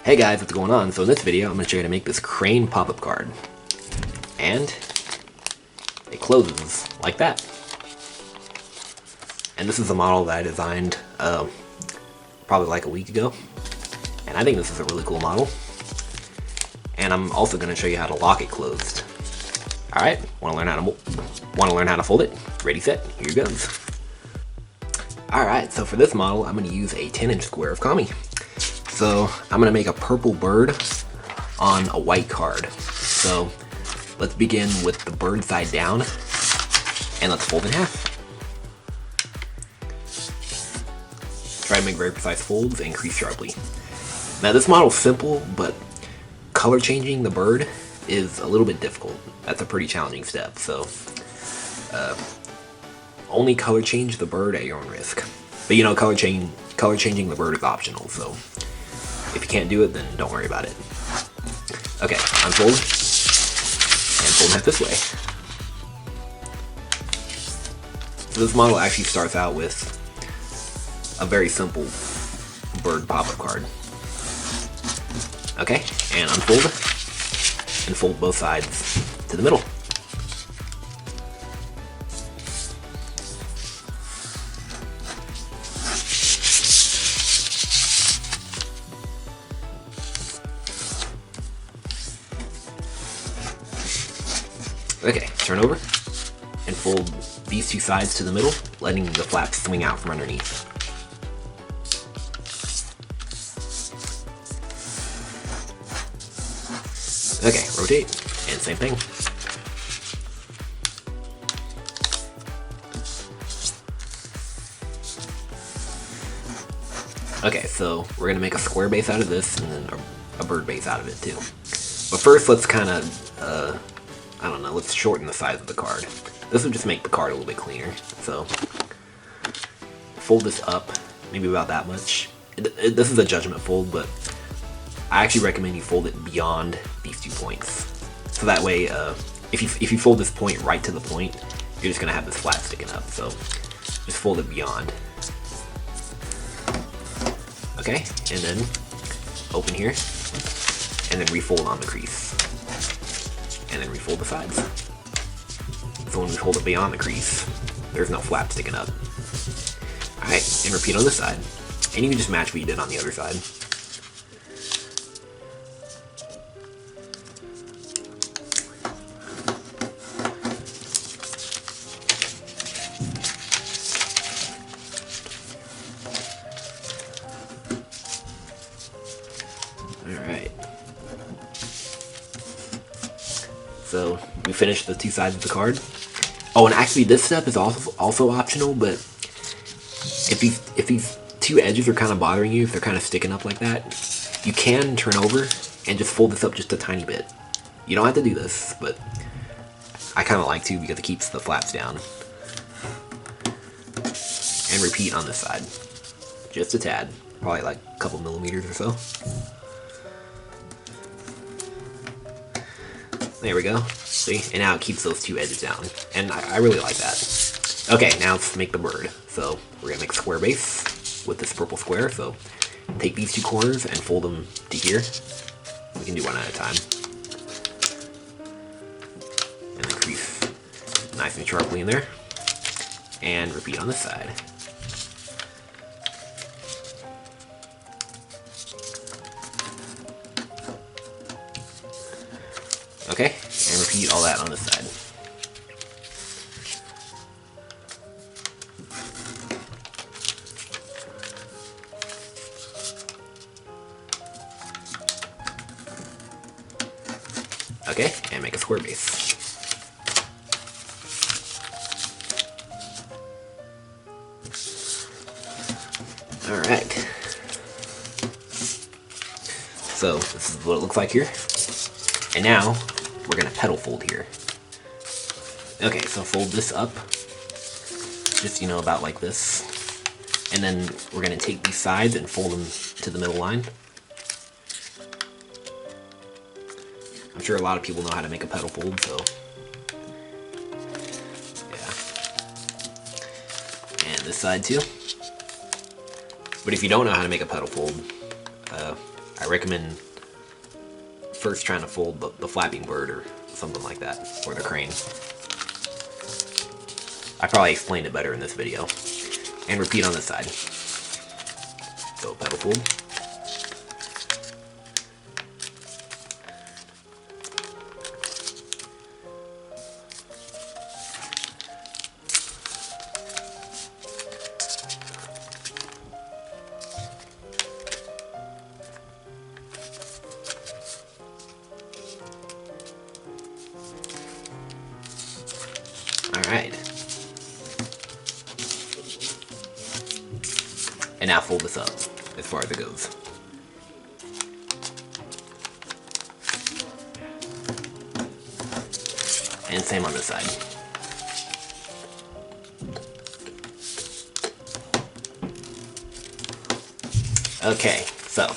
Hey guys, what's going on? So in this video, I'm going to show you how to make this crane pop-up card. And it closes like that. And this is a model that I designed probably like a week ago. And I think this is a really cool model. And I'm also going to show you how to lock it closed. Alright, want to learn how to fold it? Ready, set, here goes. Alright, so for this model, I'm going to use a 10-inch square of kami. So I'm going to make a purple bird on a white card. So let's begin with the bird side down, and let's fold in half. Try to make very precise folds and crease sharply. Now this model is simple, but color changing the bird is a little bit difficult. That's a pretty challenging step, so only color change the bird at your own risk. But you know, color changing the bird is optional, so if you can't do it, then don't worry about it. Okay, unfold, and fold half this way. So this model actually starts out with a very simple bird pop-up card. Okay, and unfold, and fold both sides to the middle. Okay, turn over and fold these two sides to the middle, letting the flaps swing out from underneath. Okay, rotate, and same thing. Okay, so we're gonna make a square base out of this, and then a bird base out of it too. But first, let's kind of, I don't know, let's shorten the size of the card. This will just make the card a little bit cleaner. So, fold this up, maybe about that much. This is a judgment fold, but I actually recommend you fold it beyond these 2 points. So that way, if you fold this point right to the point, you're just gonna have this flat sticking up. So, just fold it beyond. Okay, and then open here, and then refold on the crease. And then refold the sides. So when we fold it beyond the crease, there's no flap sticking up. Alright, and repeat on this side. And you can just match what you did on the other side. Alright. So we finished the two sides of the card. Oh, and actually this step is also optional, but if these two edges are kind of bothering you, if they're kind of sticking up like that, you can turn over and just fold this up just a tiny bit. You don't have to do this, but I kind of like to because it keeps the flaps down. And repeat on this side. Just a tad. Probably like a couple millimeters or so. There we go. See? And now it keeps those two edges down. And I really like that. Okay, now let's make the bird. So we're going to make a square base with this purple square. So take these two corners and fold them to here. We can do one at a time. And then crease nice and sharply in there. And repeat on this side. Okay, and repeat all that on this side. Okay, and make a square base. Alright. So, this is what it looks like here. And now, we're going to petal fold here. Okay, so fold this up, just, you know, about like this. And then we're going to take these sides and fold them to the middle line. I'm sure a lot of people know how to make a petal fold, so yeah. And this side too. But if you don't know how to make a petal fold, I recommend first trying to fold the flapping bird or something like that, or the crane. I probably explained it better in this video. And repeat on this side. So petal fold. Alright. And now fold this up as far as it goes. And same on this side. Okay, so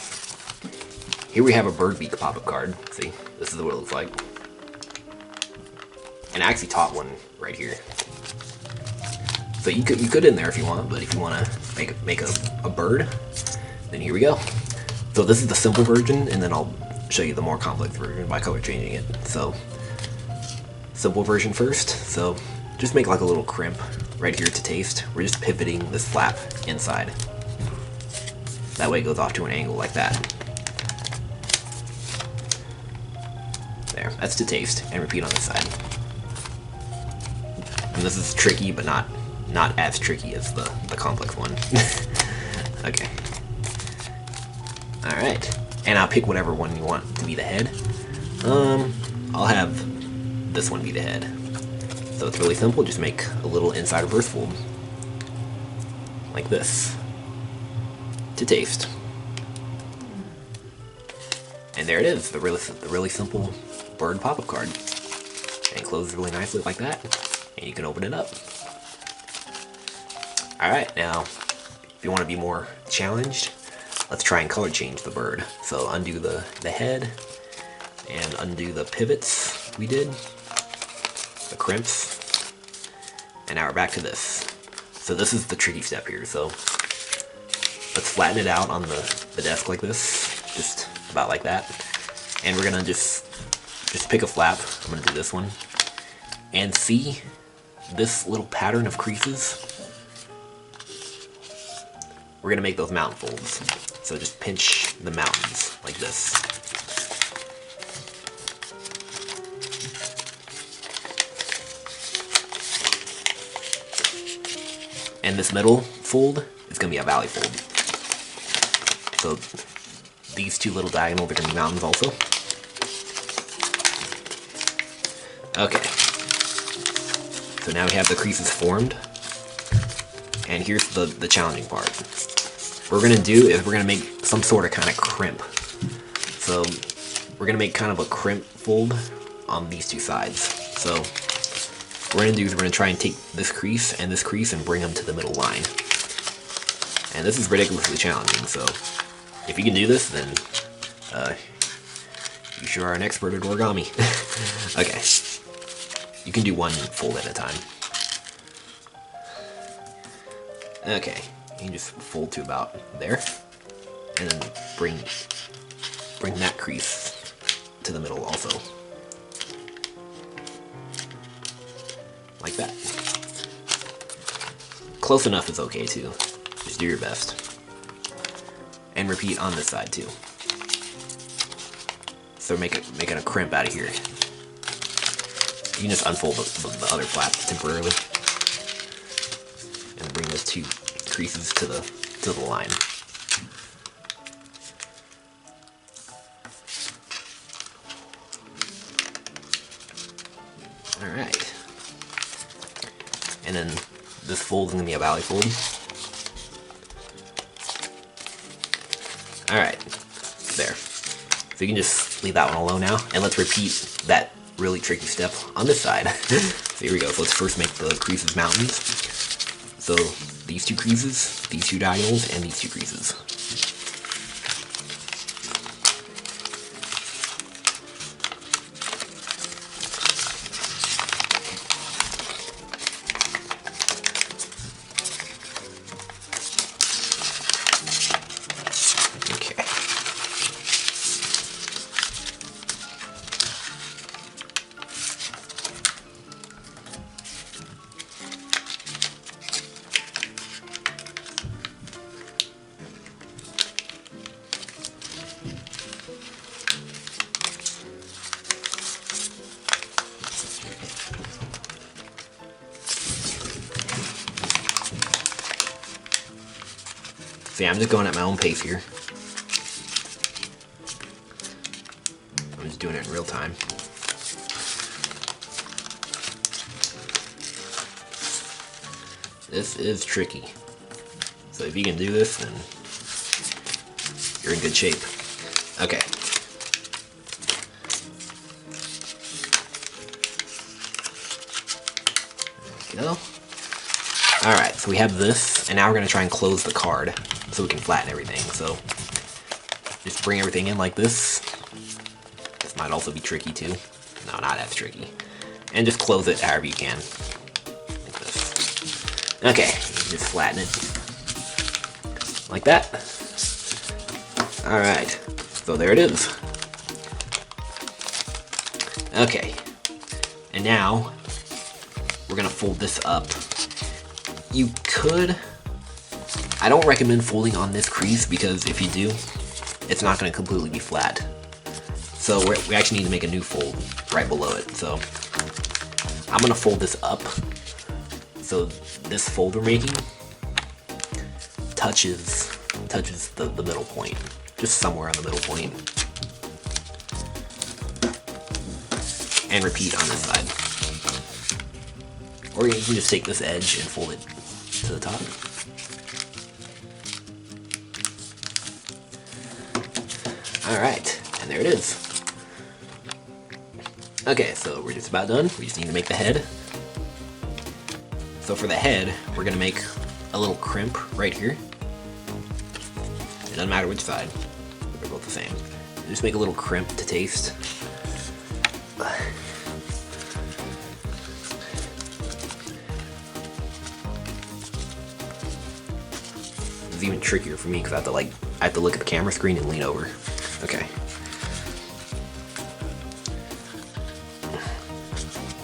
here we have a bird beak pop-up card. See, this is what it looks like. And I actually taught one right here. So you could in there if you want, but if you want to make a bird, then here we go. So this is the simple version, and then I'll show you the more complex version by color changing it. So simple version first. So just make like a little crimp right here to taste. We're just pivoting this flap inside. That way it goes off to an angle like that. There, that's to taste, and repeat on this side. And this is tricky, but not as tricky as the complex one. Okay. Alright. And I'll pick whatever one you want to be the head. I'll have this one be the head. So it's really simple, just make a little inside reverse fold. Like this. To taste. And there it is, the really simple bird pop-up card. And it closes really nicely like that. And you can open it up. Alright, now, if you want to be more challenged, let's try and color change the bird. So undo the head, and undo the pivots we did, the crimps, and now we're back to this. So this is the tricky step here, so let's flatten it out on the desk like this, just about like that. And we're gonna just pick a flap, I'm gonna do this one, and see this little pattern of creases. We're gonna make those mountain folds. So just pinch the mountains like this. And this middle fold is gonna be a valley fold. So these two little diagonals are gonna be mountains also. Okay. So now we have the creases formed. And here's the challenging part. What we're gonna do is we're gonna make some sort of kind of crimp. So we're gonna make kind of a crimp fold on these two sides. So what we're gonna do is we're gonna try and take this crease and bring them to the middle line. And this is ridiculously challenging, so if you can do this, then you sure are an expert at origami. Okay, you can do one fold at a time. Okay, you can just fold to about there, and then bring that crease to the middle also. Like that. Close enough is okay too. Just do your best. And repeat on this side too. So making a crimp out of here. You can just unfold the other flap temporarily. And bring those two creases to the line. Alright. And then this fold is going to be a valley fold. Alright. There. So you can just leave that one alone now. And let's repeat that really tricky step on this side. So here we go. So let's first make the creases mountains. So these two creases, these two diagonals, and these two creases. Okay. So yeah, I'm just going at my own pace here. I'm just doing it in real time. This is tricky. So if you can do this, then you're in good shape. Okay. There we go. Alright, so we have this, and now we're going to try and close the card so we can flatten everything. So just bring everything in like this. This might also be tricky too. No, not as tricky. And just close it however you can. Like this. Okay, just flatten it. Like that. Alright, so there it is. Okay, and now we're going to fold this up. You could, I don't recommend folding on this crease because if you do, it's not going to completely be flat. So we actually need to make a new fold right below it. So I'm going to fold this up. So this fold we're making touches the middle point, just somewhere on the middle point. And repeat on this side. Or you can just take this edge and fold it to the top. Alright, and there it is. Okay, so we're just about done. We just need to make the head. So for the head, we're gonna make a little crimp right here. It doesn't matter which side, they're both the same. Just make a little crimp to taste. It's even trickier for me because I have to look at the camera screen and lean over. Okay.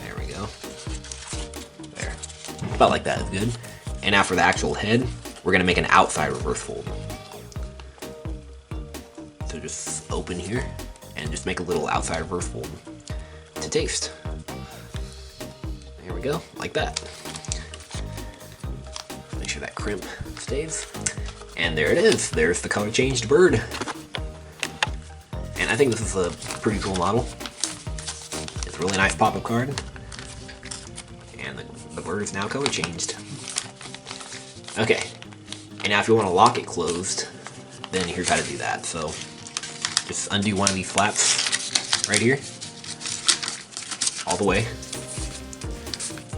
There we go. There. About like that is good. And now for the actual head, we're gonna make an outside reverse fold. So just open here and just make a little outside reverse fold to taste. There we go, like that. Make sure that crimp stays. And there it is. There's the color changed bird. And I think this is a pretty cool model. It's a really nice pop-up card. And the bird is now color changed. Okay. And now if you want to lock it closed, then here's how to do that. So just undo one of these flaps right here. All the way.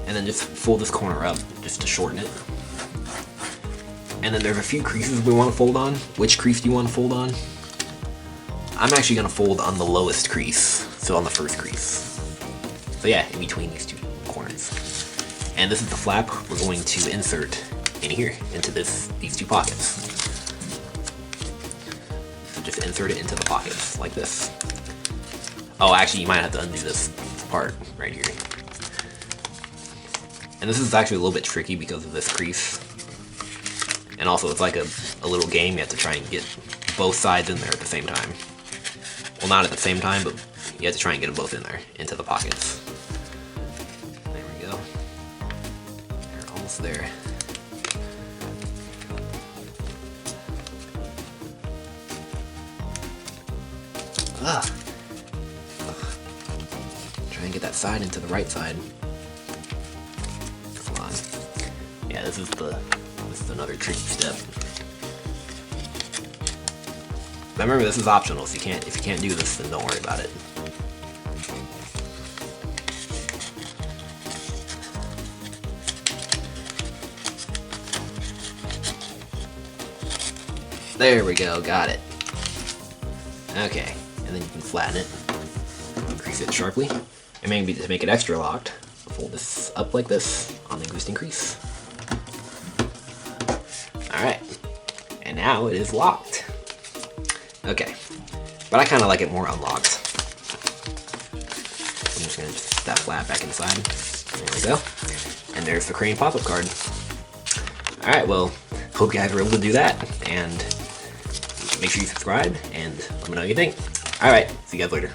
And then just fold this corner up just to shorten it. And then there's a few creases we want to fold on. Which crease do you want to fold on? I'm actually going to fold on the lowest crease, so on the first crease. So yeah, in between these two corners. And this is the flap we're going to insert in here, into these two pockets. So just insert it into the pockets, like this. Oh, actually you might have to undo this part right here. And this is actually a little bit tricky because of this crease. And also it's like a little game, you have to try and get both sides in there at the same time. Well, not at the same time, but you have to try and get them both in there, into the pockets. There we go. They're almost there. Try and get that side into the right side. Come on. Yeah, this is another tricky step. But remember, this is optional, so if you can't do this, then don't worry about it. There we go, got it. Okay, and then you can flatten it, increase it sharply, and maybe to make it extra locked, fold this up like this on the existing crease. Alright, and now it is locked. Okay, but I kind of like it more unlocked. I'm just going to stick that flap back inside. There we go. And there's the crane pop-up card. Alright, well, hope you guys were able to do that, and make sure you subscribe, and let me know what you think. Alright, see you guys later.